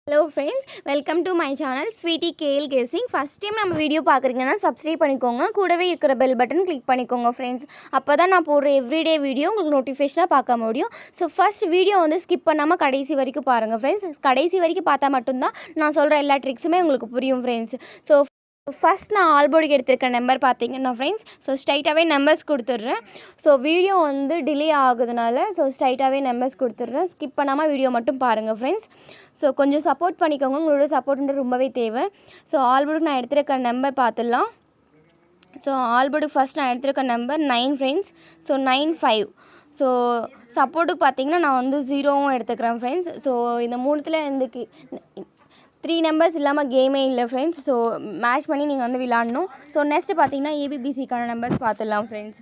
Hello friends, welcome to my channel Sweetie KL Guessing. First time நம்ம video பார்க்குறீங்கன்னா subscribe பண்ணிக்கோங்க. கூடவே இருக்கிற பெல் பட்டன் கிளிக் பண்ணிக்கோங்க ஃப்ரெண்ட்ஸ். அப்போ தான் நான் போடுற எவ்ரிடே வீடியோ உங்களுக்கு நோட்டிஃபிகேஷனாக பார்க்க முடியும். ஸோ ஃபர்ஸ்ட் வீடியோ வந்து ஸ்கிப் பண்ணாமல் கடைசி வரைக்கும் பாருங்கள் ஃப்ரெண்ட்ஸ். கடைசி வரைக்கும் பார்த்தா மட்டும்தான் நான் சொல்கிற எல்லா ட்ரிக்ஸுமே உங்களுக்கு புரியும் ஃப்ரெண்ட்ஸ். ஸோ ஃபஸ்ட் நான் ஆல்போர்டுக்கு எடுத்திருக்க நம்பர் பார்த்தீங்கன்னா ஃப்ரெண்ட்ஸ், ஸோ ஸ்ட்ரைட்டாகவே நம்பர்ஸ் கொடுத்துட்றேன். ஸோ வீடியோ வந்து டிலே ஆகுதுனால ஸ்ட்ரைட்டாகவே நம்பர்ஸ் கொடுத்துட்றேன். ஸ்கிப் பண்ணாமல் வீடியோ மட்டும் பாருங்கள் ஃப்ரெண்ட்ஸ். ஸோ கொஞ்சம் சப்போர்ட் பண்ணிக்கோங்க, உங்களோட சப்போர்ட்ன்றது ரொம்பவே தேவை. ஸோ ஆல்போர்டுக்கு நான் எடுத்திருக்க நம்பர் பார்த்துடலாம். ஸோ ஆல்போர்டுக்கு ஃபஸ்ட் நான் எடுத்திருக்க நம்பர் 9 ஃப்ரெண்ட்ஸ். ஸோ 9-5. ஸோ சப்போர்ட்டுக்கு பார்த்தீங்கன்னா நான் வந்து 0வும் எடுத்துக்கிறேன் ஃப்ரெண்ட்ஸ். ஸோ இந்த மூணுத்தில் இந்த 3 நம்பர்ஸ் இல்லாமல் கேமே இல்லை ஃப்ரெண்ட்ஸ். ஸோ மேட்ச் பண்ணி நீங்கள் வந்து விளாடணும். ஸோ நெக்ஸ்ட்டு பார்த்தீங்கன்னா ஏபிபிசிக்கான நம்பர்ஸ் பார்த்துடலாம் ஃப்ரெண்ட்ஸ்.